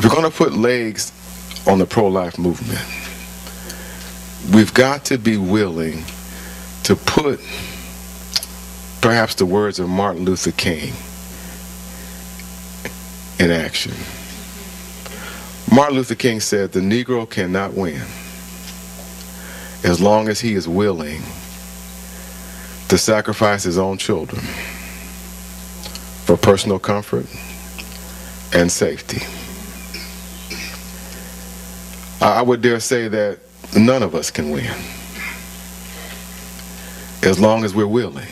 If we're going to put legs on the pro-life movement, we've got to be willing to put perhaps the words of Martin Luther King in action. Martin Luther King said, "The Negro cannot win as long as he is willing to sacrifice his own children for personal comfort and safety." I would dare say that none of us can win as long as we're willing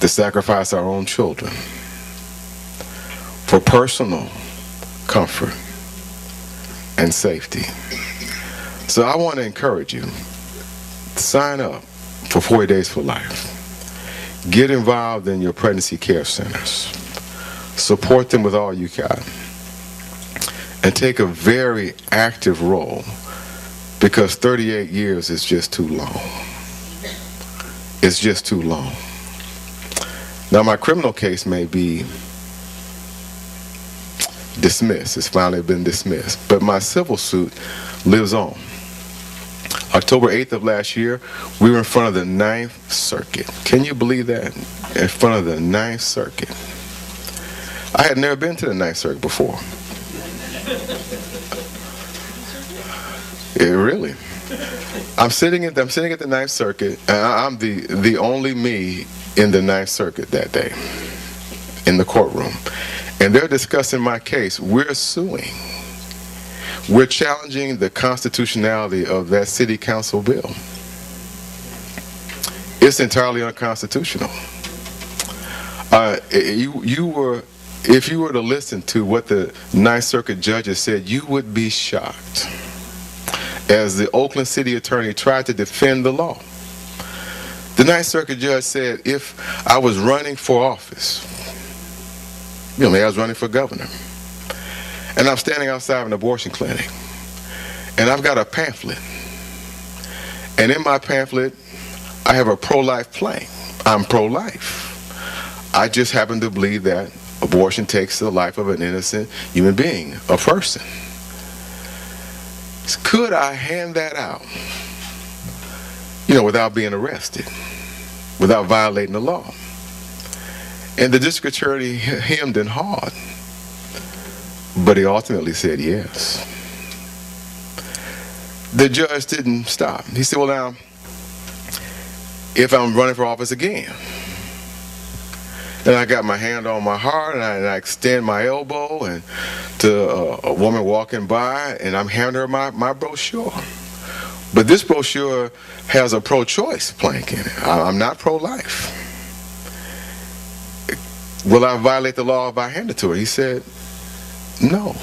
to sacrifice our own children for personal comfort and safety. So I want to encourage you, sign up for 40 Days for Life. Get involved in your pregnancy care centers. Support them with all you got. And take a very active role, because 38 years is just too long. It's just too long. Now, my criminal case may be dismissed. It's finally been dismissed. But my civil suit lives on. October 8th of last year, we were in front of the 9th Circuit. Can you believe that? In front of the 9th Circuit. I had never been to the 9th Circuit before. Really. I'm sitting at the 9th Circuit, and I'm the only me in the 9th Circuit that day, in the courtroom. And they're discussing my case. We're suing. We're challenging the constitutionality of that city council bill. It's entirely unconstitutional. If you were to listen to what the 9th Circuit judges said, you would be shocked. As the Oakland city attorney tried to defend the law, the 9th Circuit judge said, if I was running for office, maybe I was running for governor, and I'm standing outside of an abortion clinic, and I've got a pamphlet, and in my pamphlet, I have a pro-life plank. I'm pro-life. I just happen to believe that abortion takes the life of an innocent human being, a person. Could I hand that out, without being arrested, without violating the law? And the district attorney hemmed and hawed, but he ultimately said yes. The judge didn't stop. He said, well, now, if I'm running for office again, and I got my hand on my heart, and I extend my elbow and to a woman walking by, and I'm handing her my brochure. But this brochure has a pro-choice plank in it. I'm not pro-life. Will I violate the law if I hand it to her? He said, no.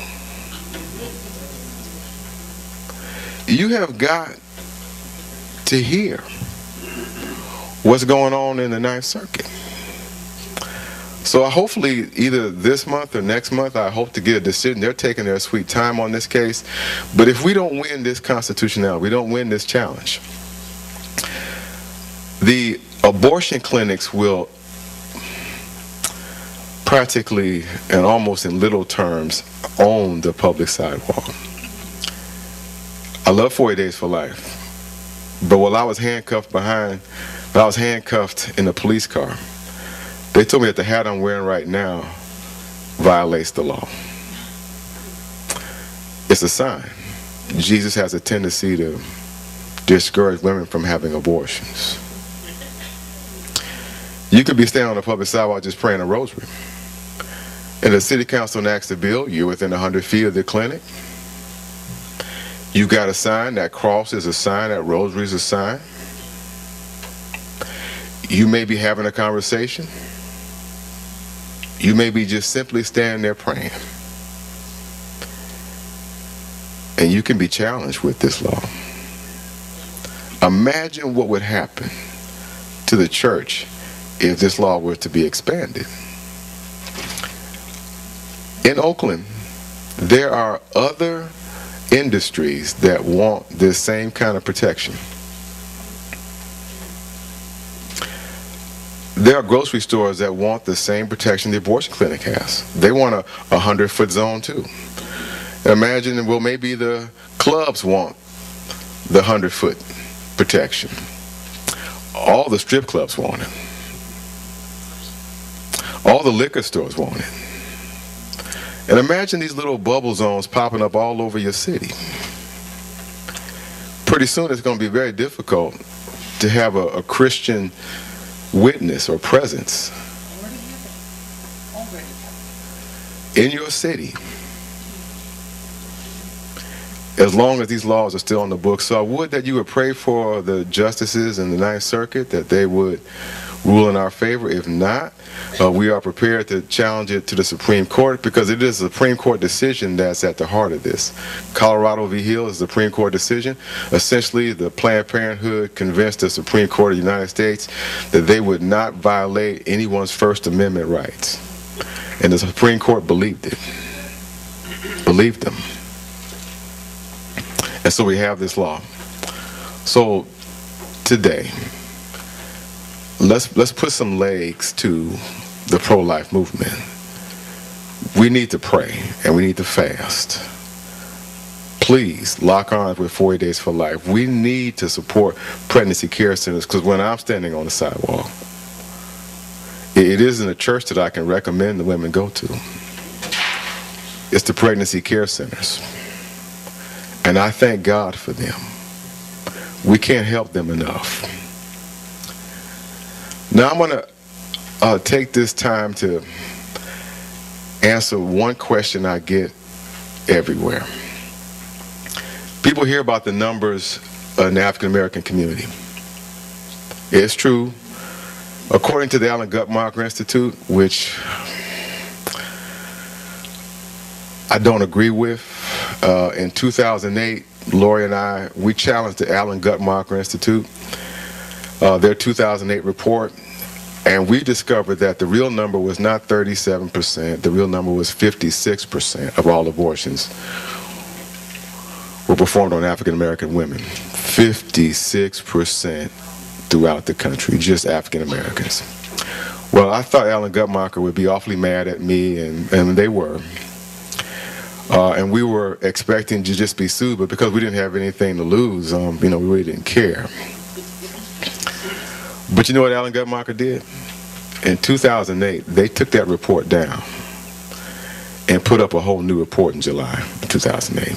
You have got to hear what's going on in the 9th Circuit. So hopefully either this month or next month, I hope to get a decision. They're taking their sweet time on this case. But if we don't win this constitutionality, we don't win this challenge, the abortion clinics will practically and almost in little terms own the public sidewalk. I love 40 Days for Life. But while I was handcuffed in a police car, they told me that the hat I'm wearing right now violates the law. It's a sign. Jesus has a tendency to discourage women from having abortions. You could be standing on the public sidewalk just praying a rosary, and the city council enacts the bill. You're within 100 feet of the clinic. You got a sign. That cross is a sign. That rosary is a sign. You may be having a conversation. You may be just simply standing there praying. And you can be challenged with this law. Imagine what would happen to the church if this law were to be expanded. In Oakland, there are other industries that want this same kind of protection. There are grocery stores that want the same protection the abortion clinic has. They want a 100-foot zone too. Imagine, well, maybe the clubs want the 100-foot protection. All the strip clubs want it. All the liquor stores want it. And imagine these little bubble zones popping up all over your city. Pretty soon it's going to be very difficult to have a Christian witness or presence in your city as long as these laws are still on the books. So I would that you would pray for the justices in the Ninth Circuit, that they would rule in our favor. If not, we are prepared to challenge it to the Supreme Court, because it is a Supreme Court decision that's at the heart of this. Colorado v. Hill is a Supreme Court decision. Essentially, the Planned Parenthood convinced the Supreme Court of the United States that they would not violate anyone's First Amendment rights. And the Supreme Court believed it. Believed them. And so we have this law. So today, let's put some legs to the pro-life movement. We need to pray and we need to fast. Please lock arms with 40 Days for Life. We need to support pregnancy care centers, because when I'm standing on the sidewalk, it isn't a church that I can recommend the women go to. It's the pregnancy care centers. And I thank God for them. We can't help them enough. Now I'm going to take this time to answer one question I get everywhere. People hear about the numbers in the African American community. It's true. According to the Allen Guttmacher Institute, which I don't agree with, in 2008, Lori and I, we challenged the Allen Guttmacher Institute, their 2008 report, and we discovered that the real number was not 37%, the real number was 56% of all abortions were performed on African American women. 56% throughout the country, just African Americans. Well, I thought Allen Guttmacher would be awfully mad at me, and they were. And we were expecting to just be sued, but because we didn't have anything to lose, we really didn't care. But you know what Allen Guttmacher did? In 2008, they took that report down and put up a whole new report in July of 2008.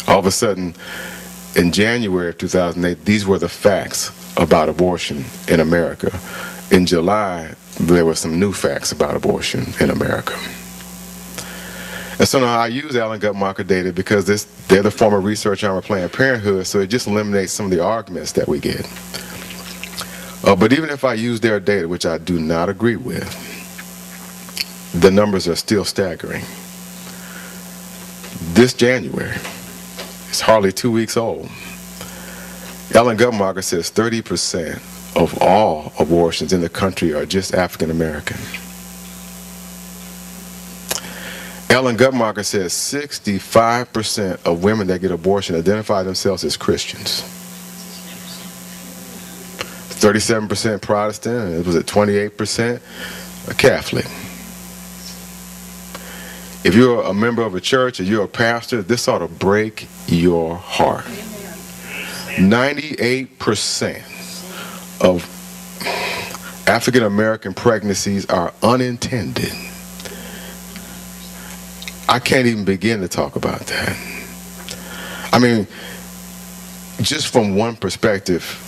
All of a sudden, in January of 2008, these were the facts about abortion in America. In July, there were some new facts about abortion in America. And so now I use Allen Guttmacher data because they're the former research arm of Planned Parenthood, so it just eliminates some of the arguments that we get. But even if I use their data, which I do not agree with, the numbers are still staggering. This January, it's hardly 2 weeks old, Allen Guttmacher says 30% of all abortions in the country are just African American. Allen Guttmacher says 65% of women that get abortion identify themselves as Christians. 37% Protestant, and it was at 28% Catholic. If you're a member of a church or you're a pastor, this ought to break your heart. 98% of African American pregnancies are unintended. I can't even begin to talk about that. I mean, just from one perspective,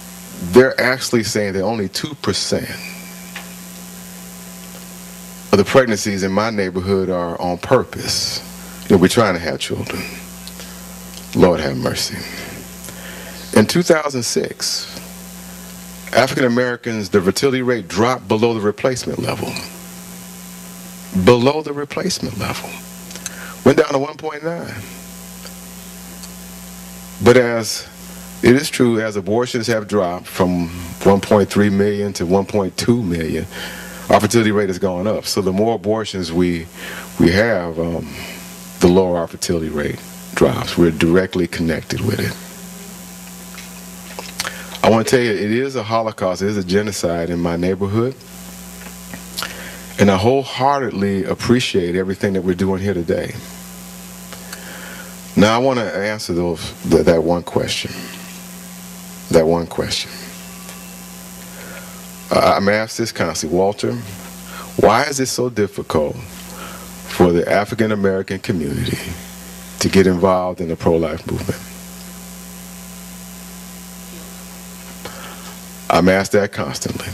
they're actually saying that only 2% of the pregnancies in my neighborhood are on purpose. We're trying to have children. Lord have mercy. In 2006, African Americans, the fertility rate dropped below the replacement level. Below the replacement level. Went down to 1.9. But as it is true, as abortions have dropped from 1.3 million to 1.2 million, our fertility rate has gone up. So the more abortions we have, the lower our fertility rate drops. We're directly connected with it. I want to tell you, it is a Holocaust, it is a genocide in my neighborhood. And I wholeheartedly appreciate everything that we're doing here today. Now I want to answer that one question. That one question. I'm asked this constantly, Walter, why is it so difficult for the African American community to get involved in the pro-life movement? I'm asked that constantly.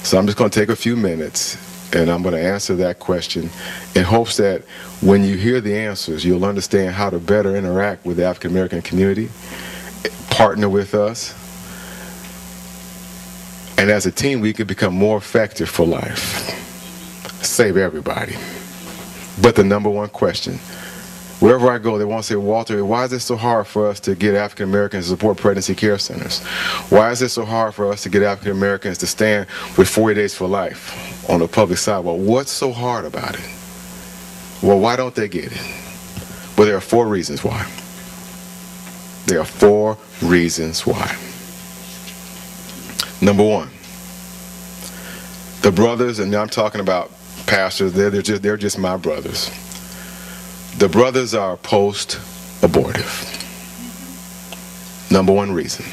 So I'm just going to take a few minutes and I'm going to answer that question in hopes that when you hear the answers, you'll understand how to better interact with the African American community, partner with us, and as a team we can become more effective for life. Save everybody. But the number one question, wherever I go, they want to say, Walter, why is it so hard for us to get African Americans to support pregnancy care centers? Why is it so hard for us to get African Americans to stand with 40 Days for Life on the public sidewalk? What's so hard about it? Well, why don't they get it? Well, there are 4 reasons why. There are 4 reasons why. Number 1, the brothers, and I'm talking about pastors, they're just my brothers. The brothers are post-abortive. Number 1 reason.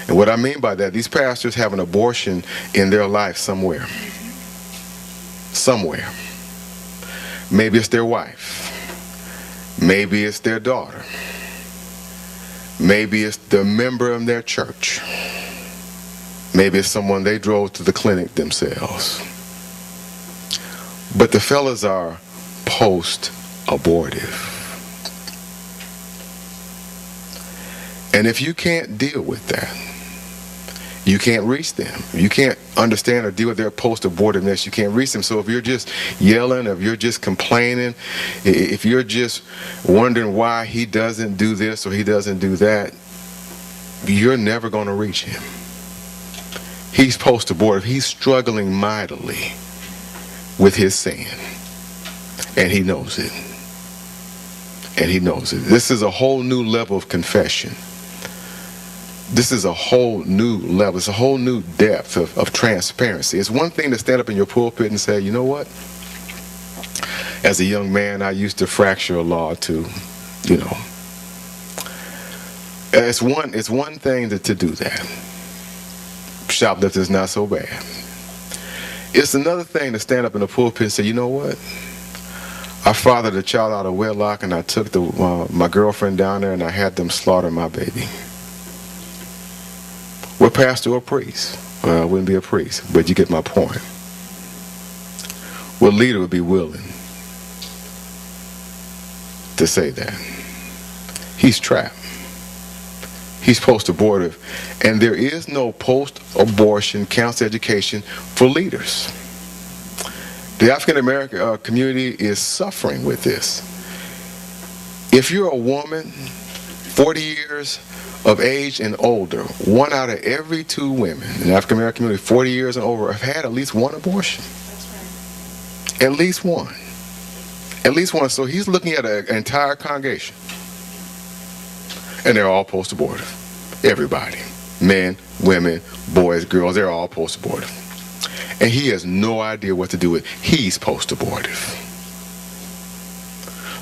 And what I mean by that, these pastors have an abortion in their life somewhere. Somewhere. Maybe it's their wife. Maybe it's their daughter. Maybe it's the member of their church. Maybe it's someone they drove to the clinic themselves. But the fellas are post-abortive. And if you can't deal with that, you can't reach them. You can't understand or deal with their post-abortiveness. You can't reach them. So if you're just yelling, if you're just complaining, if you're just wondering why he doesn't do this or he doesn't do that, you're never going to reach him. He's post-abortive. He's struggling mightily with his sin. And he knows it. And he knows it. This is a whole new level of confession. This is a whole new level. It's a whole new depth of transparency. It's one thing to stand up in your pulpit and say, you know what? As a young man, I used to fracture a law too, you know. It's one thing to do that. Shoplifting's not so bad. It's another thing to stand up in the pulpit and say, you know what? I fathered a child out of wedlock and I took my girlfriend down there and I had them slaughter my baby. We're pastor or priest. Well, I wouldn't be a priest, but you get my point. What leader would be willing to say that? He's trapped. He's post-abortive. And there is no post-abortion counsel education for leaders. The African American community is suffering with this. If you're a woman, 40 years of age and older, 1 out of every 2 women in the African American community, 40 years and over, have had at least 1 abortion. That's right. At least 1. At least 1. So he's looking at an entire congregation. And they're all post-abortive. Everybody. Men, women, boys, girls, they're all post-abortive. And he has no idea what to do with it. He's post-abortive.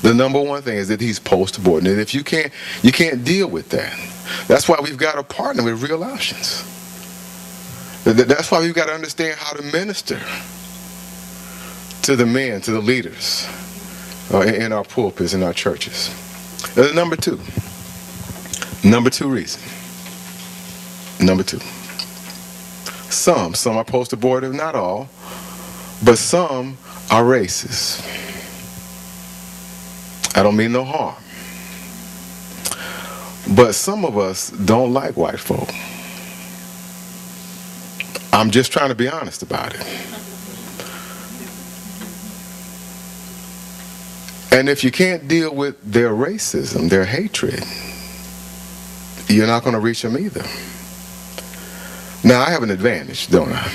The number 1 thing is that he's post-abortive. And if you can't deal with that. That's why we've got to partner with Real Options. That's why we've got to understand how to minister to the men, to the leaders in our pulpits, in our churches. Number 2 reason. Number 2. Some are post-abortive, not all, but some are racist. I don't mean no harm. But some of us don't like white folk. I'm just trying to be honest about it. And if you can't deal with their racism, their hatred, you're not going to reach them either. Now, I have an advantage, don't I?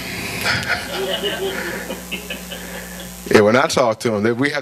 Yeah, when I talk to them, we have